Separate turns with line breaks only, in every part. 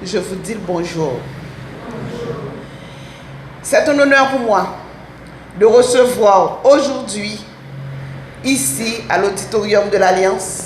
je vous dis le bonjour. C'est un honneur pour moi de recevoir aujourd'hui, ici à l'auditorium de l'Alliance,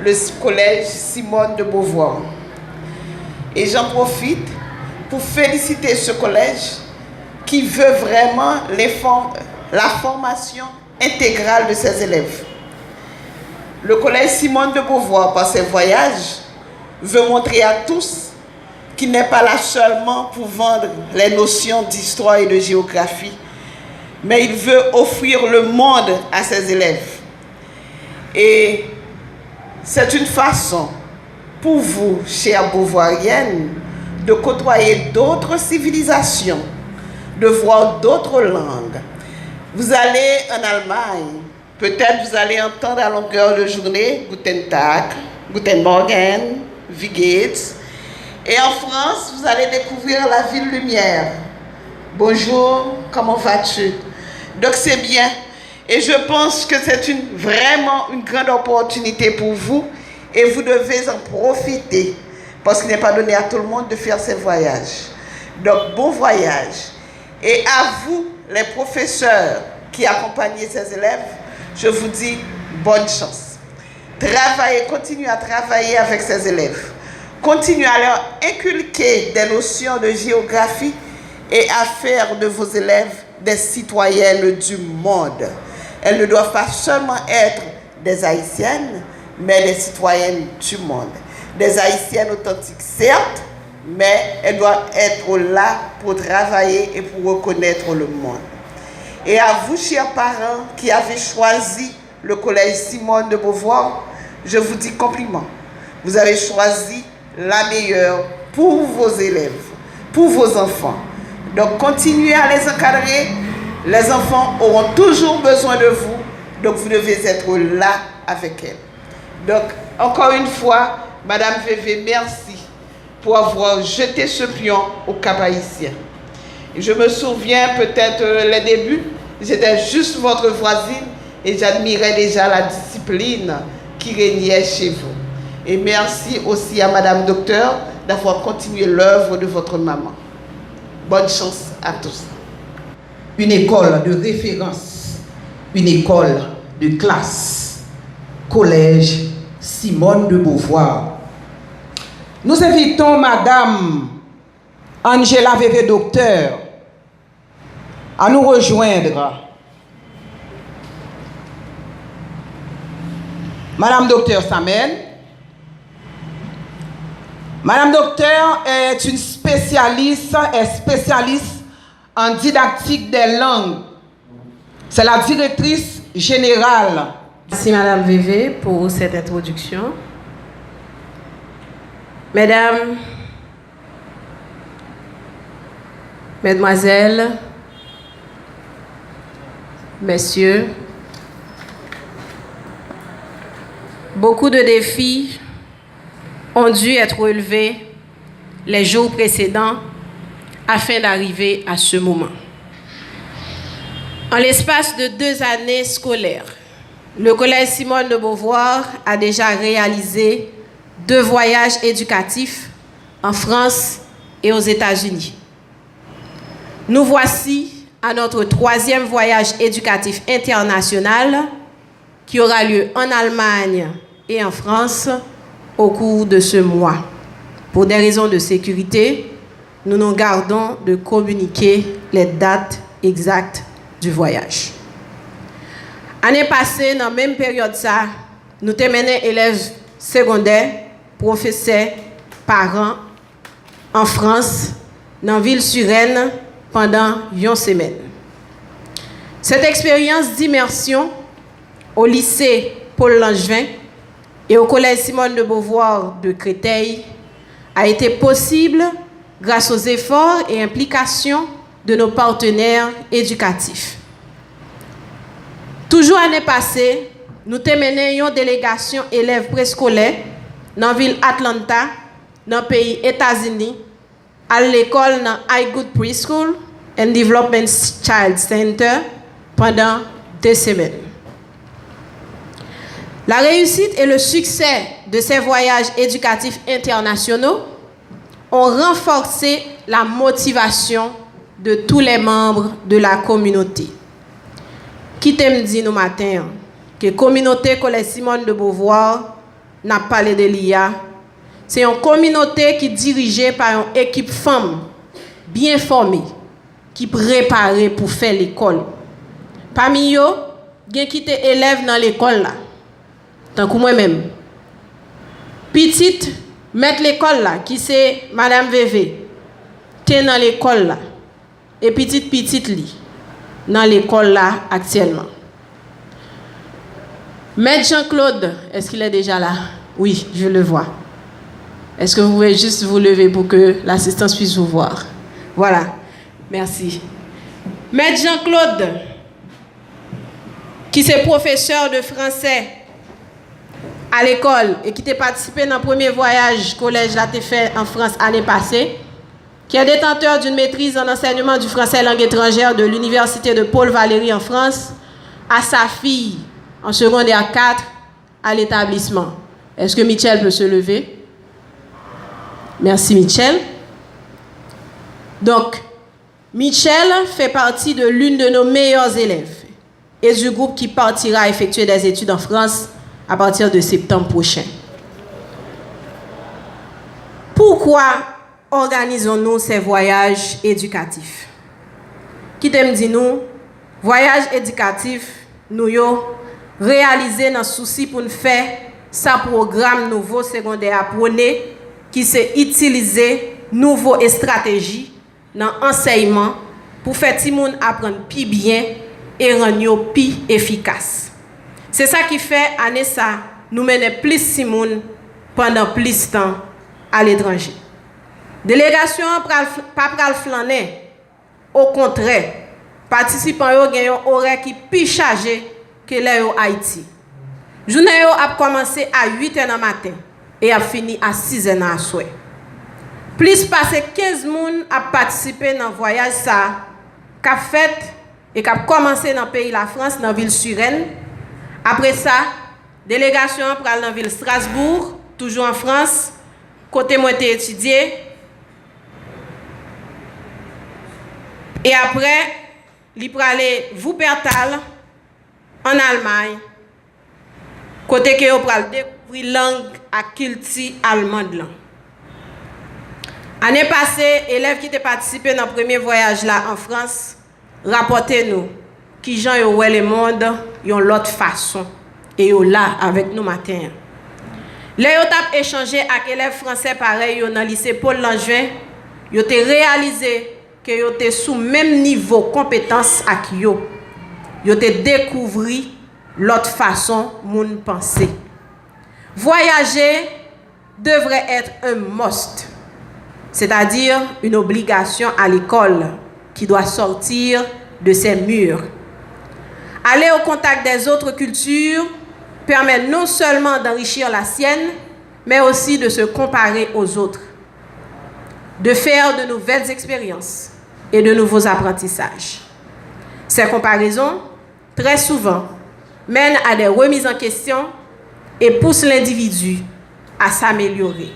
le collège Simone de Beauvoir. Et j'en profite pour féliciter ce collège qui veut vraiment la formation intégrale de ses élèves. Le collège Simone de Beauvoir, par ses voyages, veut montrer à tous qu'il n'est pas là seulement pour vendre les notions d'histoire et de géographie, mais il veut offrir le monde à ses élèves. Et c'est une façon pour vous, chères Beauvoiriennes, de côtoyer d'autres civilisations, de voir d'autres langues. Vous allez en Allemagne, peut-être vous allez entendre à longueur de journée Guten Tag, Guten Morgen, Wie geht's? Et en France, vous allez découvrir la ville lumière. Bonjour, comment vas-tu? Donc c'est bien. Et je pense que c'est vraiment une grande opportunité pour vous et vous devez en profiter parce qu'il n'est pas donné à tout le monde de faire ces voyages. Donc bon voyage. Et à vous, les professeurs qui accompagnent ces élèves, je vous dis bonne chance. Continuez à travailler avec ces élèves. Continuez à leur inculquer des notions de géographie et à faire de vos élèves des citoyennes du monde. Elles ne doivent pas seulement être des Haïtiennes, mais des citoyennes du monde. Des Haïtiennes authentiques, certes, mais elles doivent être là pour travailler et pour reconnaître le monde. Et à vous, chers parents, qui avez choisi le collège Simone de Beauvoir, je vous dis compliment. Vous avez choisi la meilleure pour vos élèves, pour vos enfants. Donc, continuez à les encadrer. Les enfants auront toujours besoin de vous, donc vous devez être là avec elles. Donc, encore une fois, Madame Vévé, merci pour avoir jeté ce pion au Cap-Haïtien. Je me souviens peut-être les débuts, j'étais juste votre voisine et j'admirais déjà la discipline qui régnait chez vous. Et merci aussi à Madame Docteur d'avoir continué l'œuvre de votre maman. Bonne chance à tous.
Une école de référence, une école de classe, collège Simone de Beauvoir. Nous invitons Madame Angela Vévé Docteur à nous rejoindre. Madame Docteur s'amène. Madame Docteur est une spécialiste en didactique des langues. C'est la directrice générale.
Merci Madame Vévé pour cette introduction. Mesdames, Mesdemoiselles, Messieurs, beaucoup de défis ont dû être relevés les jours précédents afin d'arriver à ce moment. En l'espace de 2 années scolaires, le collège Simone de Beauvoir a déjà réalisé 2 voyages éducatifs en France et aux États-Unis. Nous voici à notre 3e voyage éducatif international qui aura lieu en Allemagne et en France au cours de ce mois. Pour des raisons de sécurité, nous nous gardons de communiquer les dates exactes du voyage. Année passée, dans la même période, nous avons mené élèves secondaires, professeurs, parents en France, dans Ville-sur-Aisne, pendant 1 semaine. Cette expérience d'immersion au lycée Paul Langevin et au collège Simone de Beauvoir de Créteil a été possible grâce aux efforts et implications de nos partenaires éducatifs. Toujours l'année passée, nous avons mené une délégation élèves préscolaires dans la ville Atlanta, dans le pays États-Unis, à l'école dans iGood Preschool and Development Child Center pendant 2 semaines. La réussite et le succès de ces voyages éducatifs internationaux ont renforcé la motivation de tous les membres de la communauté. Qui t'aime dit nous matin que la communauté Collège Simone de Beauvoir n'a pas parlé de l'IA. C'est une communauté qui est dirigée par une équipe femme bien formée qui préparée pour faire l'école. Parmi eux, il y a qui étaient élèves dans l'école là. Tant que moi-même. Petite maître l'école là qui c'est Madame VV. T'es dans l'école là. Et petite li dans l'école là actuellement. Maître Jean-Claude, est-ce qu'il est déjà là? Oui, je le vois. Est-ce que vous pouvez juste vous lever pour que l'assistance puisse vous voir? Voilà, merci. Maître Jean-Claude, qui est professeur de français à l'école et qui a participé dans le premier voyage collège là fait en France l'année passée, qui est détenteur d'une maîtrise en enseignement du français langue étrangère de l'université de Paul Valéry en France, à sa fille en secondaire 4 à l'établissement. Est-ce que Michel peut se lever? Merci Michel. Donc, Michel fait partie de l'une de nos meilleurs élèves et du groupe qui partira effectuer des études en France à partir de septembre prochain. Pourquoi organisons-nous ces voyages éducatifs? Qui t'aime dit nous, voyage éducatif, nous yo réalisé dans le souci pour nous faire ça programme nouveau secondaire apprenez qui s'est utilisé nouveau stratégie dans l'enseignement pour faire tout le monde apprendre plus bien et rendre plus efficace. C'est ça qui fait année ça nous mener plus de monde pendant plus de temps à l'étranger. Délégation pas pral flâner. Au contraire, participants yo gen un horaire qui plus chargé que les au Haïti. Journée yo a commencé à 8h du matin et a fini à 6h à soir. Plus passé 15 moun a participé dans voyage ça qu'a fait et qu'a commencé dans le pays la France dans ville Suresnes. Après ça, délégation pral dans ville Strasbourg, toujours en France, côté moi t'ai étudié. Et après, il peut aller Wuppertal en Allemagne, côté que vous pouvez découvrir la langue et culture allemande. L'année passée, élèves qui ont participé dans le premier voyage là en France, rapportez-nous qui gens ont le monde ont l'autre façon et sont là avec nous matin. Les ont échangé avec élèves français pareil dans le lycée Paul Langevin, ils ont réalisé que yo te sous même niveau compétence ak yo. Yo te découvrir l'autre façon moun penser. Voyager devrait être un must, c'est-à-dire une obligation à l'école qui doit sortir de ses murs. Aller au contact des autres cultures permet non seulement d'enrichir la sienne, mais aussi de se comparer aux autres, de faire de nouvelles expériences et de nouveaux apprentissages. Ces comparaisons, très souvent, mènent à des remises en question et poussent l'individu à s'améliorer.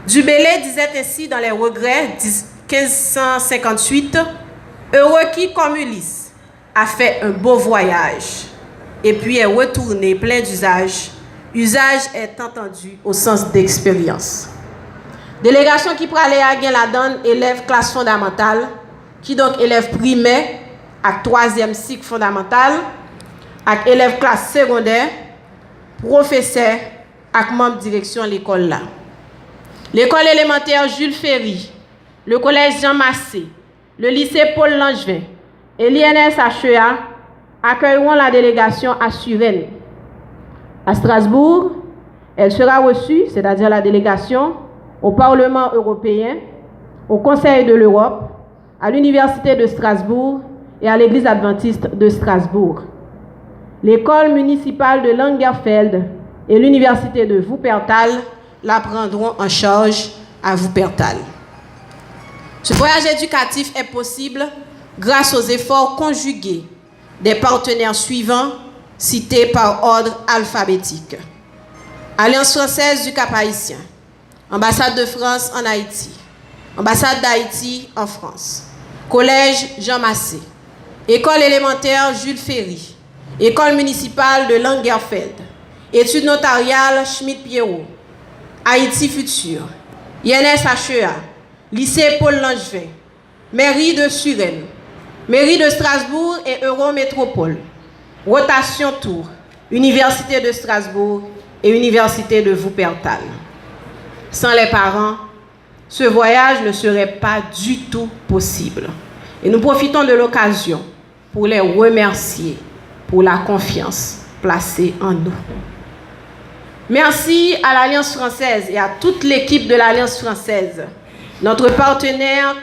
Du Bellay disait ainsi dans les Regrets 1558, « Heureux qui, comme Ulysse, a fait un beau voyage et puis est retourné plein d'usage. Usage est entendu au sens d'expérience. » Délégation qui prend à la donne élève classe fondamentale, qui donc élève primaire à 3e cycle fondamental, avec élève classe secondaire, professeur, avec membre direction l'école là. L'école élémentaire Jules Ferry, le collège Jean Massé, le lycée Paul Langevin et l'INS HEA accueilleront la délégation à Suresnes. À Strasbourg, elle sera reçue, c'est-à-dire la délégation, au Parlement européen, au Conseil de l'Europe, à l'Université de Strasbourg et à l'Église adventiste de Strasbourg. L'école municipale de Langerfeld et l'Université de Wuppertal la prendront en charge à Wuppertal. Ce voyage éducatif est possible grâce aux efforts conjugués des partenaires suivants cités par ordre alphabétique. Alliance française du Cap-Haïtien, Ambassade de France en Haïti, ambassade d'Haïti en France, collège Jean Massé, école élémentaire Jules Ferry, école municipale de Langerfeld, études notariales Schmidt-Pierrot, Haïti Futur, INS HEA, lycée Paul Langevin, mairie de Suresnes, mairie de Strasbourg et Eurométropole, rotation Tours, université de Strasbourg et université de Wuppertal. Sans les parents, ce voyage ne serait pas du tout possible. Et nous profitons de l'occasion pour les remercier pour la confiance placée en nous. Merci à l'Alliance française et à toute l'équipe de l'Alliance française, notre partenaire